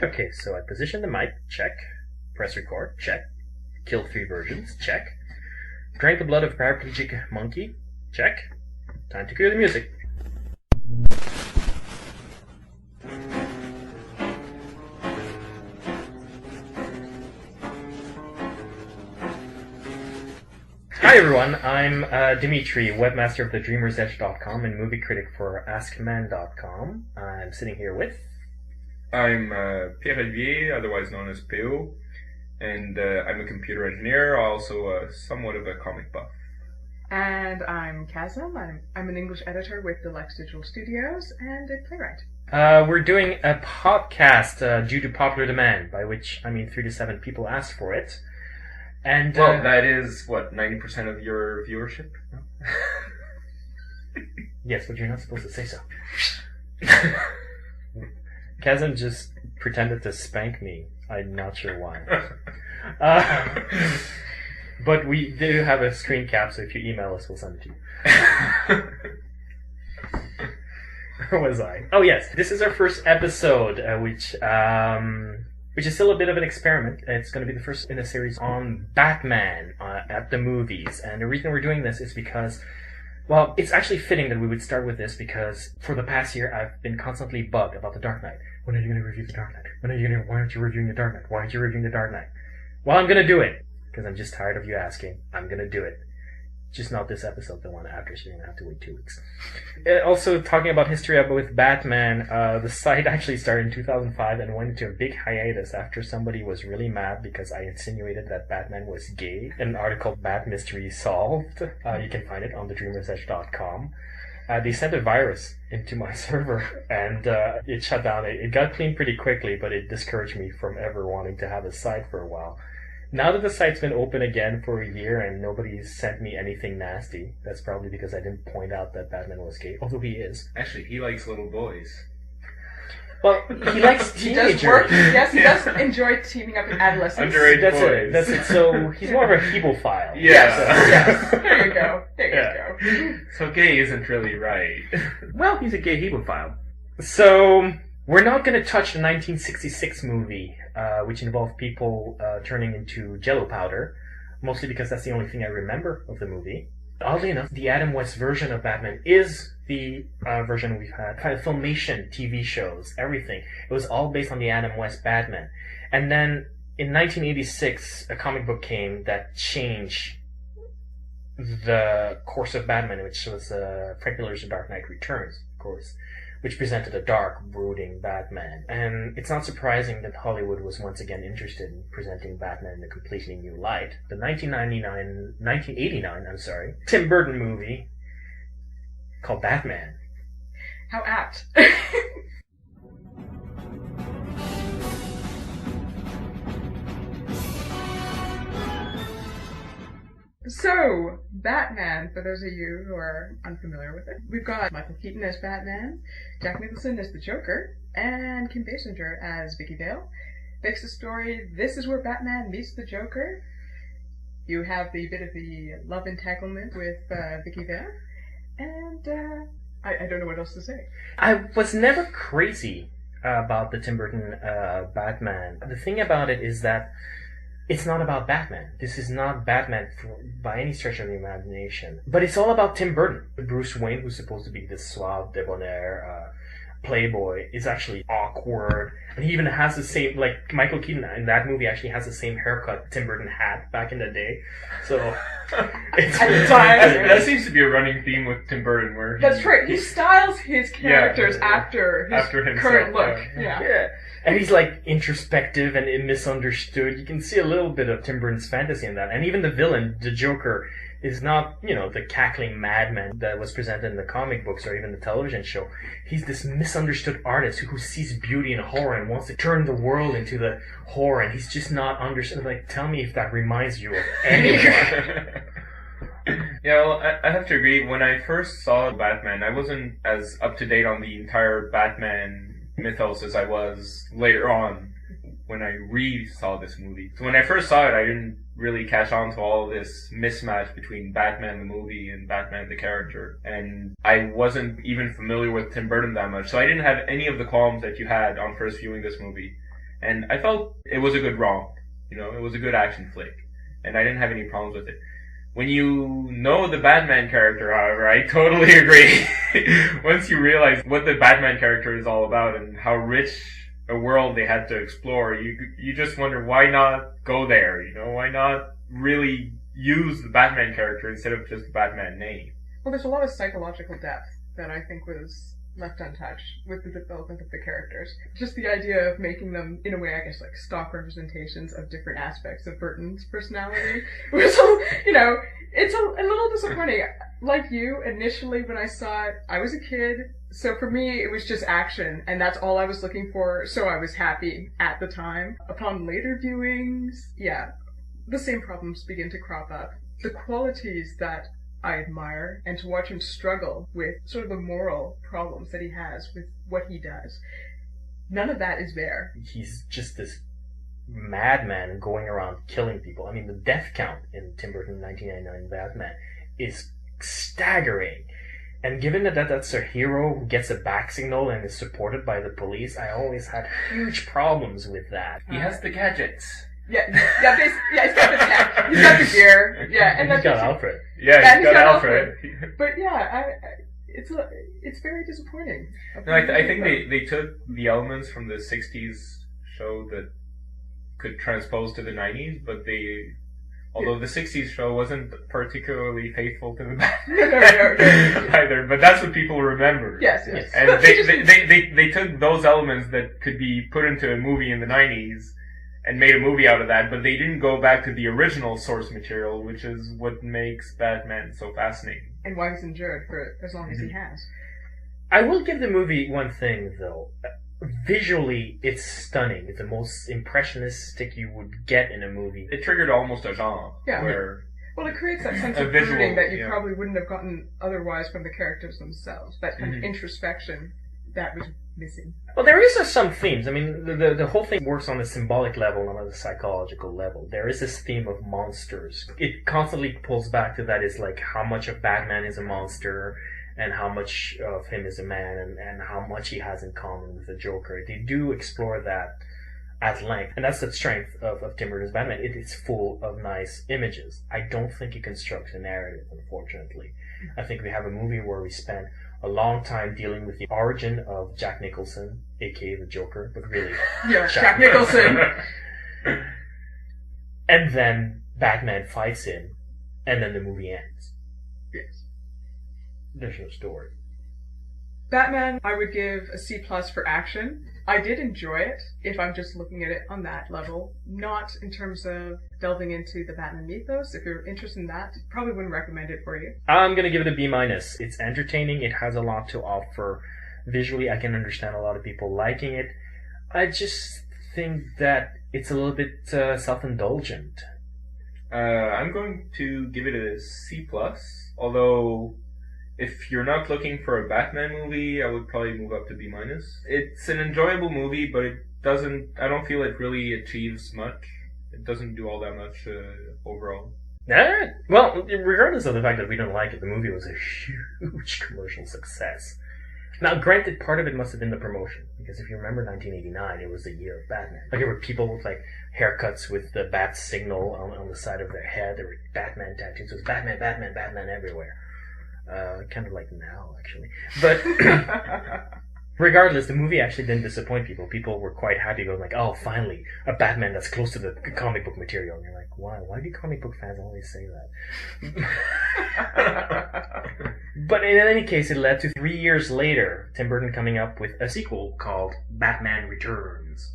Okay, so I position the mic, check. Press record, check. Kill 3 versions, check. Drank the blood of a paraplegic monkey, check. Time to cue the music. Hi everyone, I'm Dimitri, webmaster of thedreamersedge.com and movie critic for askman.com. I'm sitting here with... I'm Pierre-Olivier, otherwise known as P.O., and I'm a computer engineer, also somewhat of a comic buff. And I'm Chasm. I'm an English editor with Deluxe Digital Studios and a playwright. We're doing a podcast due to popular demand, by which I mean 3 to 7 people asked for it. And well, that is, what, 90% of your viewership? No? Yes, but you're not supposed to say so. Kazan just pretended to spank me. I'm not sure why. But we do have a screen cap, so if you email us, we'll send it to you. Where was I? Oh yes, this is our first episode, which is still a bit of an experiment. It's going to be the first in a series on Batman at the movies. And the reason we're doing this is because, well, it's actually fitting that we would start with this because for the past year I've been constantly bugged about The Dark Knight. When are you going to review The Dark Knight? Why aren't you reviewing The Dark Knight? Why aren't you reviewing The Dark Knight? Well, I'm going to do it because I'm just tired of you asking. I'm going to do it. Just not this episode, the one after, so you're going to have to wait 2 weeks. Also, talking about history with Batman, the site actually started in 2005 and went into a big hiatus after somebody was really mad because I insinuated that Batman was gay in an article, Bat Mystery Solved. You can find it on thedreamersedge.com. They sent a virus into my server and it shut down. It got cleaned pretty quickly, but it discouraged me from ever wanting to have a site for a while. Now that the site's been open again for a year and nobody's sent me anything nasty, that's probably because I didn't point out that Batman was gay, although he is. Actually, he likes little boys. Well, he likes teenagers. He does work. Yes, he does enjoy teaming up with adolescents. Underage That's boys. it. That's it. So he's more of a Heeble-phile. Yeah. Yes. There you go. There you go. So gay isn't really right. Well, he's a gay Heeble-phile. So we're not going to touch the 1966 movie, which involved people turning into Jell-O powder, mostly because that's the only thing I remember of the movie. Oddly enough, the Adam West version of Batman is the version we've had. Kind of Filmation, TV shows, everything. It was all based on the Adam West Batman. And then in 1986, a comic book came that changed the course of Batman, which was Frank Miller's The Dark Knight Returns, of course, which presented a dark, brooding Batman. And it's not surprising that Hollywood was once again interested in presenting Batman in a completely new light. The 1989, Tim Burton movie called Batman. How apt. So, Batman, for those of you who are unfamiliar with it, we've got Michael Keaton as Batman, Jack Nicholson as the Joker, and Kim Basinger as Vicky Vale. Fix the story, this is where Batman meets the Joker. You have the bit of the love entanglement with Vicky Vale, and I don't know what else to say. I was never crazy about the Tim Burton Batman. The thing about it is that it's not about Batman. This is not Batman by any stretch of the imagination. But it's all about Tim Burton. Bruce Wayne, who's supposed to be this suave, debonair playboy, is actually awkward. And he even has the same, like, Michael Keaton in that movie actually has the same haircut Tim Burton had back in the day. So, it's At the time. That seems to be a running theme with Tim Burton, where That's right, he styles his characters after his himself, current look. Yeah. And he's like introspective and misunderstood. You can see a little bit of Tim Burton's fantasy in that. And even the villain, the Joker, is not, the cackling madman that was presented in the comic books or even the television show. He's this misunderstood artist who sees beauty in horror and wants to turn the world into the horror, and he's just not understood. Like, tell me if that reminds you of anyone. Yeah, well, I have to agree. When I first saw Batman, I wasn't as up to date on the entire Batman mythos as I was later on when I re-saw this movie. So when I first saw it, I didn't really catch on to all this mismatch between Batman the movie and Batman the character. And I wasn't even familiar with Tim Burton that much, so I didn't have any of the qualms that you had on first viewing this movie. And I felt it was a good romp. It was a good action flick. And I didn't have any problems with it. When you know the Batman character, however, I totally agree. Once you realize what the Batman character is all about and how rich a world they had to explore, you just wonder why not go there, why not really use the Batman character instead of just the Batman name. Well, there's a lot of psychological depth that I think was left untouched with the development of the characters. Just the idea of making them, in a way, I guess, like stock representations of different aspects of Burton's personality was, it's a little disappointing. Like you, initially when I saw it, I was a kid, so for me it was just action, and that's all I was looking for, so I was happy at the time. Upon later viewings, the same problems begin to crop up. The qualities that I admire, and to watch him struggle with sort of the moral problems that he has with what he does, none of that is there. He's just this madman going around killing people. I mean, the death count in Tim Burton's 1999 Batman is staggering. And given that that's a hero who gets a back signal and is supported by the police, I always had huge problems with that. He has the gadgets. He's got the tech, he's got the gear, and he's got Alfred. Yeah, he's got Alfred. But it's very disappointing. No, I think they took the elements from the 60s show that could transpose to the 90s, but although the 60s show wasn't particularly faithful to the Batman either, but that's what people remember. Yes. And they took those elements that could be put into a movie in the 90s and made a movie out of that, but they didn't go back to the original source material, which is what makes Batman so fascinating. And why he's endured for as long as he has. I will give the movie one thing, though. Visually, it's stunning. It's the most impressionistic you would get in a movie. It triggered almost a genre. Yeah. Well, it creates that sense of brooding that you probably wouldn't have gotten otherwise from the characters themselves. That kind of introspection that was missing. Well, there is some themes. I mean, the whole thing works on a symbolic level and on a psychological level. There is this theme of monsters. It constantly pulls back to that is like how much of Batman is a monster and how much of him is a man and how much he has in common with the Joker. They do explore that at length. And that's the strength of Tim Burton's Batman. It is full of nice images. I don't think it constructs a narrative, unfortunately. I think we have a movie where we spend a long time dealing with the origin of Jack Nicholson, aka the Joker, but really... Jack Nicholson! And then Batman fights him, and then the movie ends. Yes. There's no story. Batman, I would give a C+ for action. I did enjoy it, if I'm just looking at it on that level. Not in terms of delving into the Batman mythos. If you're interested in that, probably wouldn't recommend it for you. I'm gonna give it a B-. It's entertaining, it has a lot to offer. Visually, I can understand a lot of people liking it. I just think that it's a little bit self-indulgent. I'm going to give it a C+, although... if you're not looking for a Batman movie, I would probably move up to B-. It's an enjoyable movie, but I don't feel it really achieves much. It doesn't do all that much overall. Well, regardless of the fact that we don't like it, the movie was a huge commercial success. Now, granted, part of it must have been the promotion, because if you remember 1989, it was the year of Batman. Like, there were people with, like, haircuts with the bat signal on the side of their head. There were Batman tattoos. It was Batman, Batman, Batman everywhere. Kind of like now, actually. But regardless, the movie actually didn't disappoint people. People were quite happy, going like, "Oh, finally, a Batman that's close to the comic book material." And you're like, "Why? Why do comic book fans always say that?" But in any case, it led to 3 years later, Tim Burton coming up with a sequel called Batman Returns.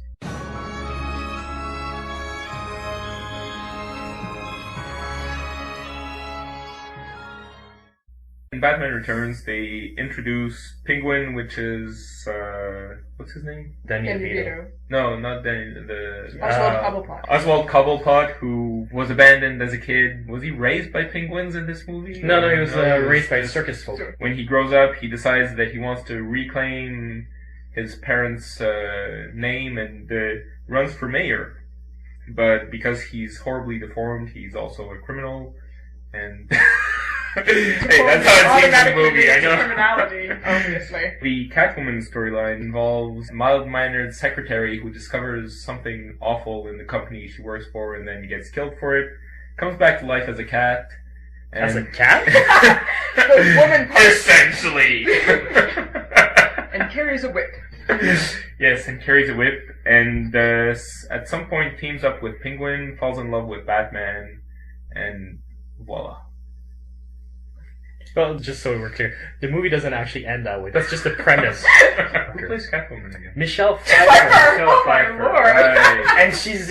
In Batman Returns, they introduce Penguin, which is, what's his name? Danny DeVito. No, not Danny, Oswald Cobblepot. Oswald Cobblepot, who was abandoned as a kid. Was he raised by penguins in this movie? No, he was raised by circus folk. When he grows up, he decides that he wants to reclaim his parents' name and runs for mayor. But because he's horribly deformed, he's also a criminal, and... Hey, that's how it seems in the movie, I know. Criminality, obviously. The Catwoman storyline involves a mild-mannered secretary who discovers something awful in the company she works for and then gets killed for it, comes back to life as a cat. And As a cat? The woman part. Essentially! And carries a whip. Yes, and carries a whip, and at some point teams up with Penguin, falls in love with Batman, and voila. Well, just so we're clear, the movie doesn't actually end that way. That's just the premise. Who plays Catwoman again? Michelle Pfeiffer. Oh my lord. Right. And she's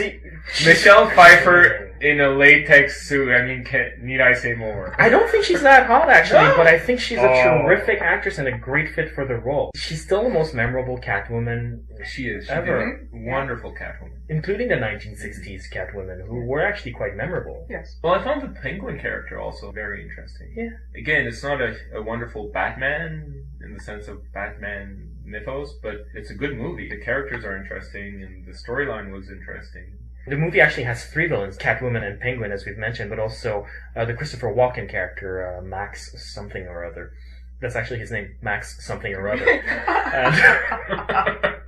Michelle Pfeiffer in a latex suit. I mean, need I say more? I don't think she's that hot, actually, No? but I think she's a Oh. terrific actress and a great fit for the role. She's still the most memorable Catwoman, She is. She Ever. did a wonderful Catwoman. including the 1960s Catwomen, who were actually quite memorable. Yes. Well, I found the Penguin character also very interesting. Yeah. Again, it's not a wonderful Batman in the sense of Batman mythos, but it's a good movie. The characters are interesting, and the storyline was interesting. The movie actually has three villains, Catwoman and Penguin, as we've mentioned, but also the Christopher Walken character, Max something or other. That's actually his name, Max something or other.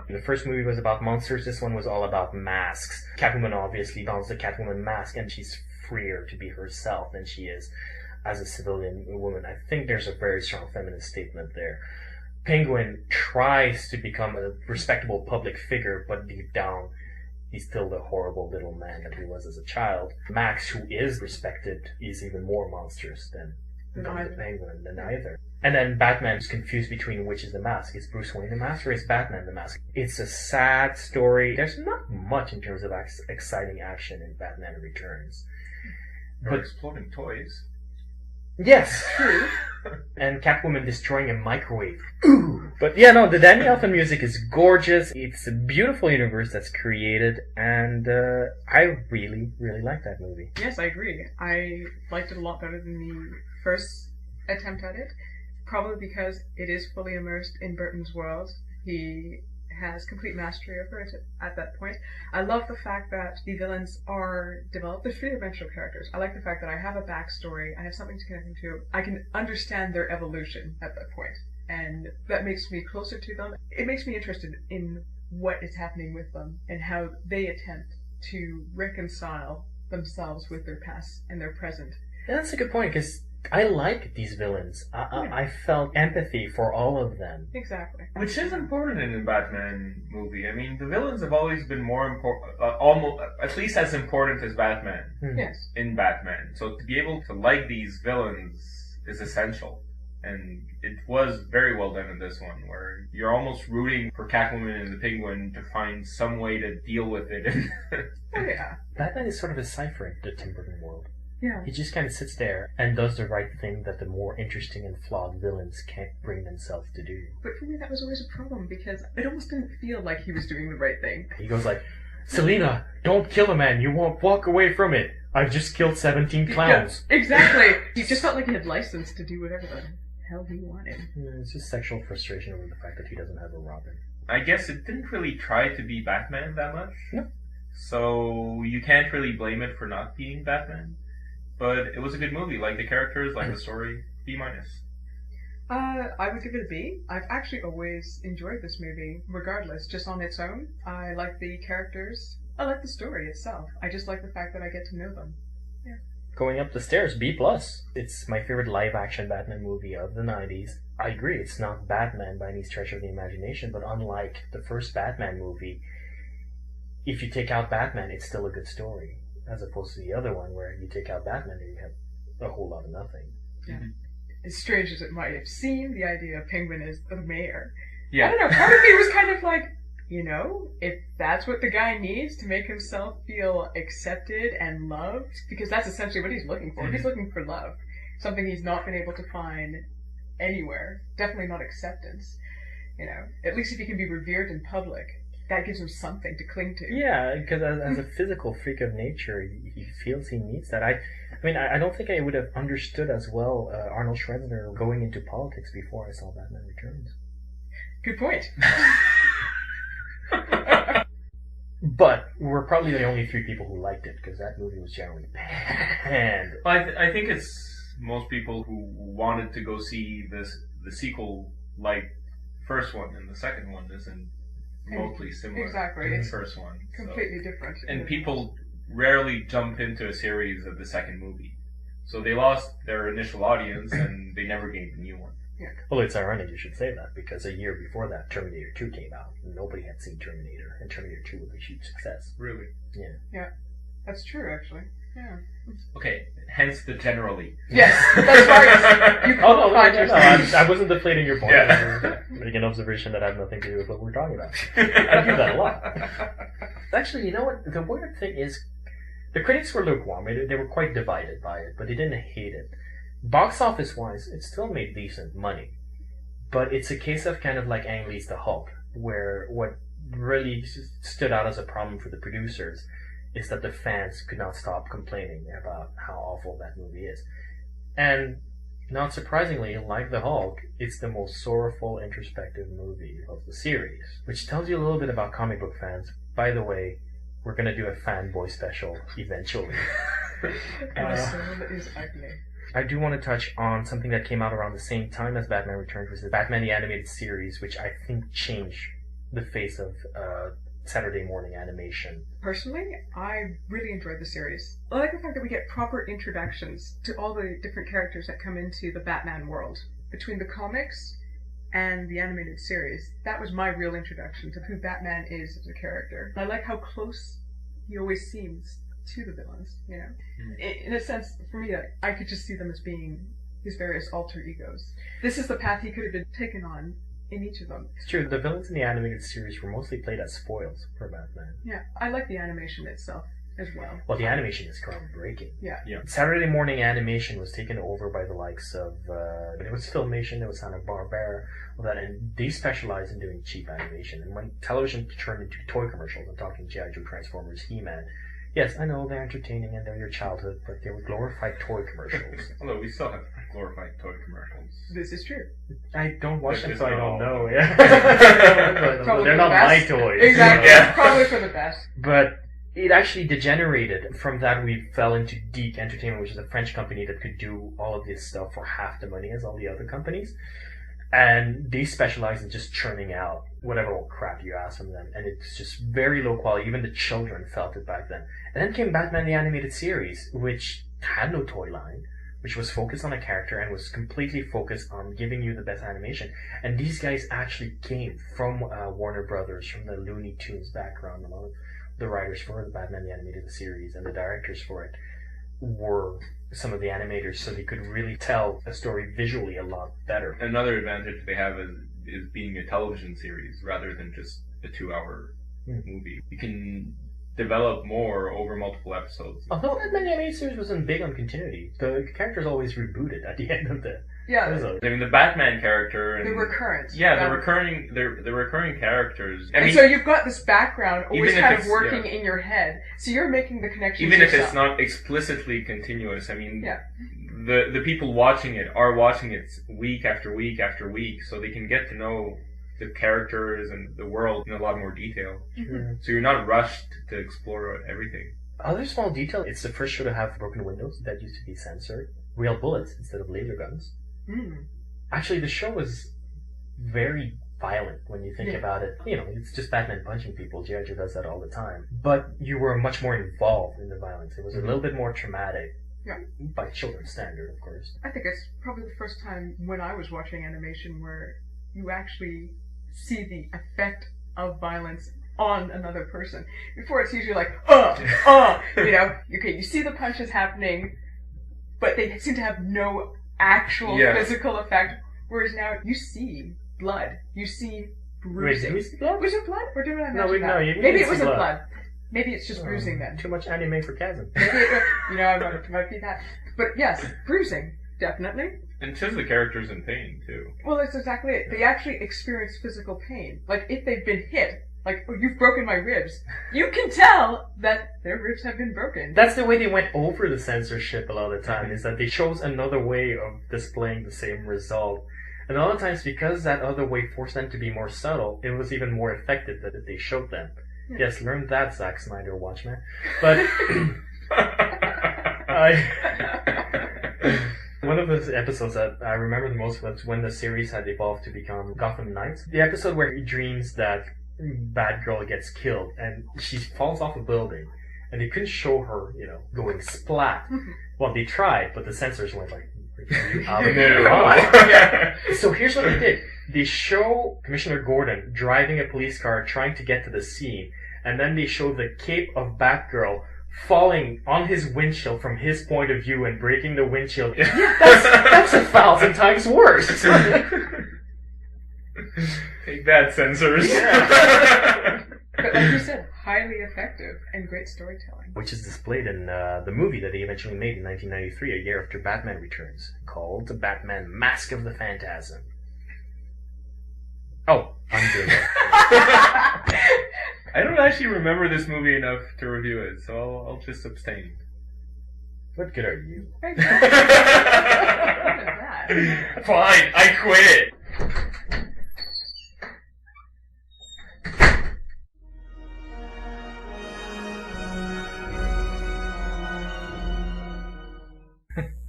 And the first movie was about monsters, this one was all about masks. Catwoman obviously dons the Catwoman mask, and she's freer to be herself than she is as a civilian woman. I think there's a very strong feminist statement there. Penguin tries to become a respectable public figure, but deep down, he's still the horrible little man that he was as a child. Max, who is respected, is even more monstrous than the Penguin, than either. And then Batman's confused between which is the mask. Is Bruce Wayne the mask or is Batman the mask? It's a sad story. There's not much in terms of exciting action in Batman Returns. But exploding toys. Yes, true. And Catwoman destroying a microwave. Ooh! But yeah, no, the Danny Elfman music is gorgeous. It's a beautiful universe that's created, and I really, really like that movie. Yes, I agree. I liked it a lot better than the first attempt at it. Probably because it is fully immersed in Burton's world. He has complete mastery over it at that point. I love the fact that the villains are developed. They're three-dimensional characters. I like the fact that I have a backstory. I have something to connect them to. I can understand their evolution at that point, and that makes me closer to them. It makes me interested in what is happening with them and how they attempt to reconcile themselves with their past and their present. And that's a good point, because I like these villains. I felt empathy for all of them. Exactly. Which is important in a Batman movie. I mean, the villains have always been more important, almost, at least as important as Batman Yes. in Batman. So to be able to like these villains is essential. And it was very well done in this one, where you're almost rooting for Catwoman and the Penguin to find some way to deal with it. Oh yeah. Batman is sort of a cipher in the Tim Burton world. Yeah. He just kind of sits there and does the right thing that the more interesting and flawed villains can't bring themselves to do. But for me, that was always a problem because it almost didn't feel like he was doing the right thing. He goes like, Selena, don't kill a man. You won't walk away from it. I've just killed 17 clowns. Yeah, exactly. He just felt like he had license to do whatever the hell he wanted. It's just sexual frustration over the fact that he doesn't have a Robin. I guess it didn't really try to be Batman that much. No. So you can't really blame it for not being Batman. But it was a good movie. Like the characters, like the story. B-. I would give it a B. I've actually always enjoyed this movie, regardless, just on its own. I like the characters. I like the story itself. I just like the fact that I get to know them. Yeah. Going up the stairs, B+. It's my favorite live-action Batman movie of the 90s. I agree, it's not Batman by any stretch of the imagination, but unlike the first Batman movie, if you take out Batman, it's still a good story. As opposed to the other one where you take out Batman and you have a whole lot of nothing. Yeah. As strange as it might have seemed, the idea of Penguin as the mayor. Yeah. I don't know, part of me was kind of like, you know, if that's what the guy needs to make himself feel accepted and loved, because that's essentially what he's looking for. Mm-hmm. He's looking for love. Something he's not been able to find anywhere. Definitely not acceptance. You know, at least if he can be revered in public, that gives him something to cling to. Yeah, because as a physical freak of nature, he feels he needs that. I mean, I don't think I would have understood as well Arnold Schwarzenegger going into politics before I saw Batman Returns. Good point. But we're probably the only three people who liked it, because that movie was generally panned. Well, I think it's most people who wanted to go see the sequel like first one, and the second one isn't remotely similar Exactly. to the It's first one. completely different. And people rarely jump into a series of the second movie. So they lost their initial audience and they never gained a new one. Well, it's ironic you should say that, because a year before that, Terminator 2 came out. And nobody had seen Terminator, and Terminator 2 was a huge success. Really? Yeah. That's true, actually. Yeah. Okay, hence the generally. Yes, that's right. You Oh, no, qualified no, yourself. I wasn't deflating your point. Yeah. I was making an observation that had nothing to do with what we're talking about. I do that a lot. Actually, you know what? The weird thing is, the critics were lukewarm. They were quite divided by it, but they didn't hate it. Box office-wise, it still made decent money. But it's a case of kind of like Ang Lee's The Hulk, where what really stood out as a problem for the producers is that the fans could not stop complaining about how awful that movie is. And not surprisingly, like The Hulk, it's the most sorrowful, introspective movie of the series, which tells you a little bit about comic book fans. By the way, we're going to do a fanboy special eventually. And the soul is ugly. I do want to touch on something that came out around the same time as Batman Returns, which is the Batman the Animated Series, which I think changed the face of Saturday morning animation. Personally, I really enjoyed the series. I like the fact that we get proper introductions to all the different characters that come into the Batman world. Between the comics and the animated series, that was my real introduction to who Batman is as a character. I like how close he always seems to the villains, you know? In a sense, for me, I could just see them as being his various alter egos. This is the path he could have been taken on in each of them. It's true, the villains in the animated series were mostly played as foils for Batman. Yeah, I like the animation itself as well. Well, the animation is groundbreaking. Yeah. Saturday morning animation was taken over by the likes of, there was Filmation, there was Hanna-Barbera, all that, and they specialized in doing cheap animation. And when television turned into toy commercials, I'm talking G.I. Joe, Transformers, He-Man, yes, I know they're entertaining and they're your childhood, but they were glorified toy commercials. Although we still have glorified toy commercials. This is true. I don't watch They're them, just so I not don't all- know. Yeah. Probably They're for not the my best. toys. Exactly. Yeah. Probably for the best. But it actually degenerated. From that, we fell into Geek Entertainment, which is a French company that could do all of this stuff for half the money as all the other companies. And they specialize in just churning out whatever old crap you ask from them. And it's just very low quality. Even the children felt it back then. And then came Batman the Animated Series, which had no toy line, which was focused on a character and was completely focused on giving you the best animation. And these guys actually came from Warner Brothers, from the Looney Tunes background. A lot of the writers for the Batman the Animated Series and the directors for it were some of the animators, so they could really tell a story visually a lot better. Another advantage they have is being a television series rather than just a 2-hour movie. You can develop more over multiple episodes. Although Batman the Animated Series wasn't big on continuity, the characters always rebooted at the end of the Yeah, episode. I mean, the Batman character and the recurrence. yeah, the recurring characters. I And mean, so you've got this background always even if kind of it's- working yeah. in your head, so you're making the connection. even if it's not explicitly continuous, I mean, Yeah. the people watching it are watching it week after week after week, so they can get to know the characters and the world in a lot more detail. Sure. So you're not rushed to explore everything. Other small detail, it's the first show to have broken windows that used to be censored. Real bullets instead of laser guns. Mm. Actually, the show was very violent when you think Yeah. about it. You know, it's just Batman punching people. G.I. Joe does that all the time. But you were much more involved in the violence. It was a little bit more traumatic. Yeah. By children's standard, of course. I think it's probably the first time when I was watching animation where you actually see the effect of violence on another person. Before it's usually like, you know, okay, you see the punches happening, but they seem to have no actual Yeah. physical effect, whereas now you see blood, you see bruising. Wait, blood? Was it blood? Or did I No, mention that? no, you Maybe didn't it see wasn't blood. blood. Maybe it's just bruising then. Too much anime for Kazan. Maybe it, you know, it might be that. But yes, bruising, definitely. And shows the characters in pain, too. Well, that's exactly it. They actually experience physical pain. Like, if they've been hit, like, oh, you've broken my ribs, you can tell that their ribs have been broken. That's the way they went over the censorship a lot of the time, is that they chose another way of displaying the same result. And a lot of times, because that other way forced them to be more subtle, it was even more effective that they showed them. Yeah. Yes, learn that, Zack Snyder, Watchmen. But one one of the episodes that I remember the most was when the series had evolved to become Gotham Knights. The episode where he dreams that Batgirl gets killed and she falls off a building, and they couldn't show her, going splat. Well, they tried, but the censors went like, "Are you out of your mind?" So here's what they did. They show Commissioner Gordon driving a police car trying to get to the scene, and then they show the cape of Batgirl falling on his windshield from his point of view and breaking the windshield. That's 1,000 times worse. Take that, censors. Yeah. But like you said, highly effective and great storytelling. Which is displayed in the movie that they eventually made in 1993, a year after Batman Returns, called Batman Mask of the Phantasm. Oh, I'm doing that. I don't actually remember this movie enough to review it, so I'll just abstain. What good are you? Look at that. Fine, I quit.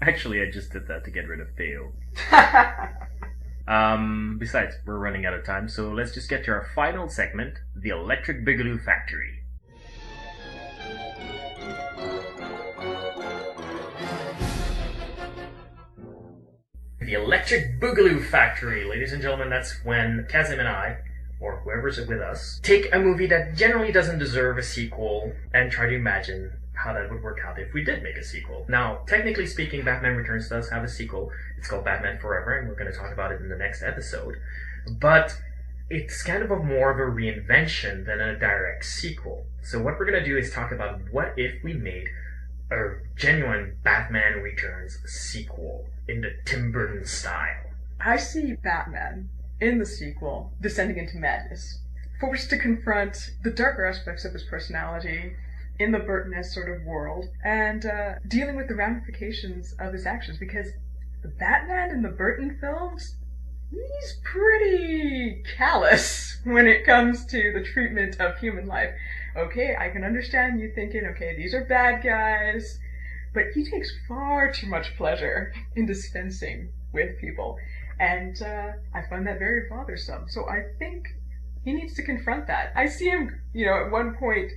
Actually, I just did that to get rid of Theo. Besides, we're running out of time, so let's just get to our final segment, the Electric Boogaloo Factory. The Electric Boogaloo Factory, ladies and gentlemen, that's when Kazim and I, or whoever's with us, take a movie that generally doesn't deserve a sequel and try to imagine how that would work out if we did make a sequel. Now, technically speaking, Batman Returns does have a sequel. It's called Batman Forever, and we're going to talk about it in the next episode. But it's kind of more of a reinvention than a direct sequel. So what we're going to do is talk about what if we made a genuine Batman Returns sequel in the Tim Burton style. I see Batman in the sequel descending into madness, forced to confront the darker aspects of his personality in the Burton-esque sort of world, and dealing with the ramifications of his actions, because the Batman in the Burton films, he's pretty callous when it comes to the treatment of human life. Okay, I can understand you thinking, okay, these are bad guys, but he takes far too much pleasure in dispensing with people, and I find that very bothersome. So I think he needs to confront that. I see him, at one point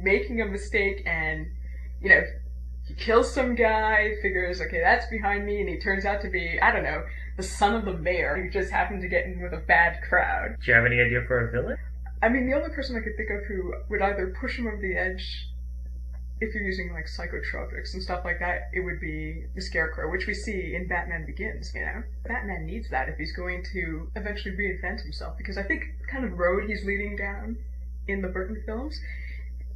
making a mistake and, he kills some guy, figures, okay, that's behind me, and he turns out to be, I don't know, the son of the mayor who just happened to get in with a bad crowd. Do you have any idea for a villain? I mean, the only person I could think of who would either push him over the edge, if you're using, like, psychotropics and stuff like that, it would be the Scarecrow, which we see in Batman Begins, Batman needs that if he's going to eventually reinvent himself, because I think the kind of road he's leading down in the Burton films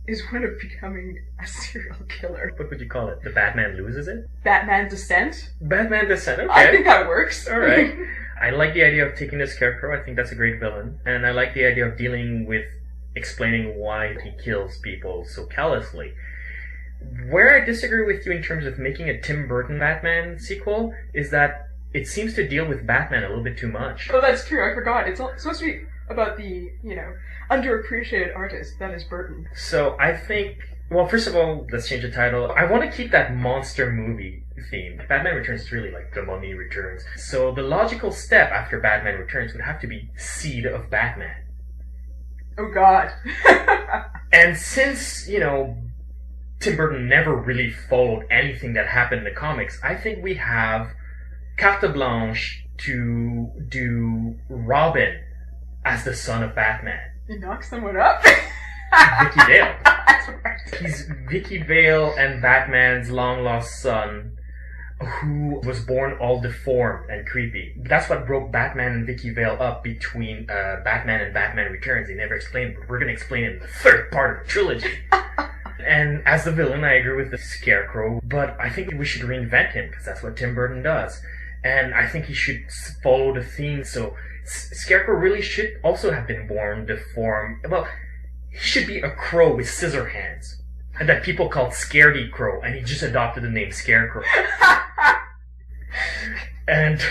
is one of becoming a serial killer. What would you call it? The Batman loses it? Batman Descent? Batman Descent, okay. I think that works. Alright. I like the idea of taking the Scarecrow. I think that's a great villain. And I like the idea of dealing with explaining why he kills people so callously. Where I disagree with you in terms of making a Tim Burton Batman sequel is that it seems to deal with Batman a little bit too much. Oh, that's true. I forgot. It's supposed to be about the, underappreciated artist that is Burton. So I think, well, first of all, let's change the title. I want to keep that monster movie theme. Batman Returns is really like The Mummy Returns. So the logical step after Batman Returns would have to be Seed of Batman. Oh, God. And since, Tim Burton never really followed anything that happened in the comics, I think we have carte blanche to do Robin as the son of Batman. He knocks someone up? Vicky Vale. That's right. He's Vicky Vale and Batman's long-lost son, who was born all deformed and creepy. That's what broke Batman and Vicky Vale up between Batman and Batman Returns. They never explained, but we're going to explain it in the third part of the trilogy. And as the villain, I agree with the Scarecrow, but I think we should reinvent him, because that's what Tim Burton does. And I think he should follow the theme, so Scarecrow really should also have been born deformed. Well, he should be a crow with scissor hands, and that people called Scaredy Crow, and he just adopted the name Scarecrow. And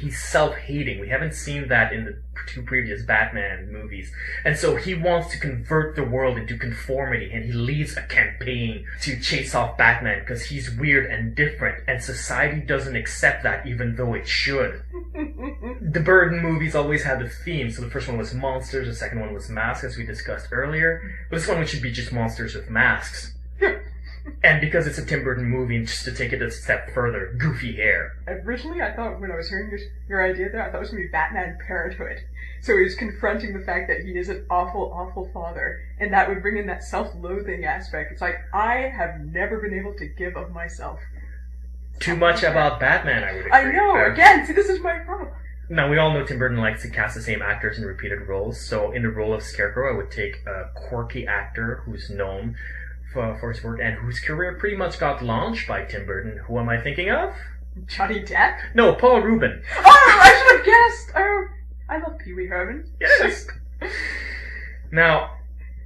he's self-hating. We haven't seen that in the two previous Batman movies. And so he wants to convert the world into conformity, and he leads a campaign to chase off Batman because he's weird and different, and society doesn't accept that even though it should. The Burton movies always had the theme, so the first one was monsters, the second one was masks, as we discussed earlier, but this one should be just monsters with masks. And because it's a Tim Burton movie, and just to take it a step further, goofy hair. Originally, I thought, when I was hearing your idea there, I thought it was going to be Batman Parenthood. So he was confronting the fact that he is an awful, awful father, and that would bring in that self-loathing aspect. It's like, I have never been able to give of myself. Too much about Batman, I would agree. I know, again, see, this is my problem. Now, we all know Tim Burton likes to cast the same actors in repeated roles, so in the role of Scarecrow, I would take a quirky actor who's known for his work and whose career pretty much got launched by Tim Burton. Who am I thinking of? Johnny Depp? No, Paul Rubin. Oh, I should have guessed! Oh, I love Pee Wee Herman. Yes! Now,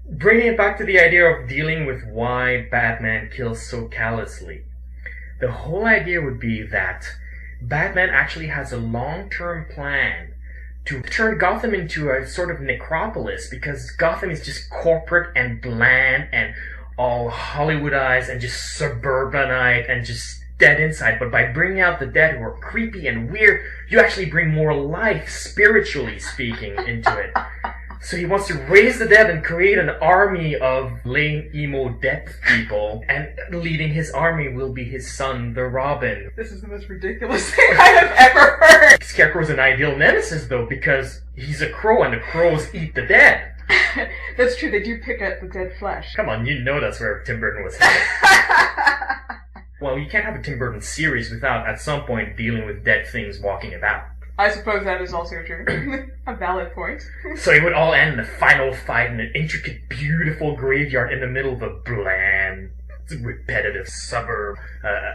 bringing it back to the idea of dealing with why Batman kills so callously, the whole idea would be that Batman actually has a long-term plan to turn Gotham into a sort of necropolis, because Gotham is just corporate and bland and all Hollywoodized and just suburbanite and just dead inside. But by bringing out the dead who are creepy and weird, you actually bring more life, spiritually speaking, into it. So he wants to raise the dead and create an army of lame emo death people, and leading his army will be his son, the Robin. This is the most ridiculous thing I have ever heard! Scarecrow's an ideal nemesis, though, because he's a crow and the crows eat the dead. That's true, they do pick at the dead flesh. Come on, you know that's where Tim Burton was headed. Well, you can't have a Tim Burton series without, at some point, dealing with dead things walking about. I suppose that is also true. A valid point. So it would all end in the final fight in an intricate, beautiful graveyard in the middle of a bland, repetitive suburb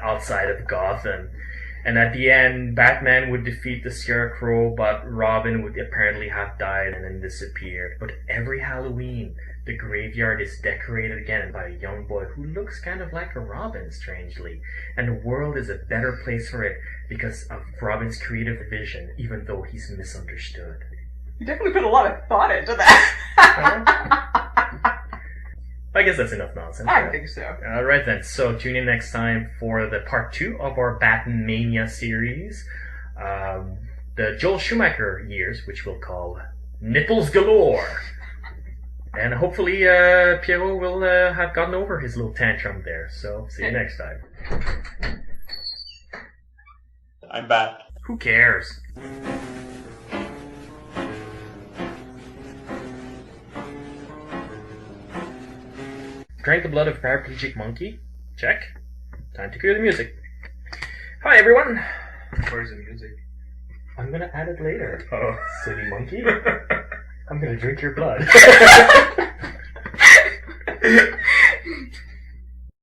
outside of Gotham. And at the end, Batman would defeat the Scarecrow, but Robin would apparently have died and then disappeared. But every Halloween, the graveyard is decorated again by a young boy who looks kind of like a Robin, strangely. And the world is a better place for it because of Robin's creative vision, even though he's misunderstood. You definitely put a lot of thought into that. I guess that's enough nonsense. I think so. Alright then, so tune in next time for the part 2 of our Batmania series. The Joel Schumacher years, which we'll call Nipples Galore. And hopefully Pierrot will have gotten over his little tantrum there. So, see you next time. I'm back. Who cares? Drank the blood of a paraplegic monkey? Check. Time to cue the music. Hi everyone! Where's the music? I'm gonna add it later. Oh. Silly monkey. I'm gonna drink your blood.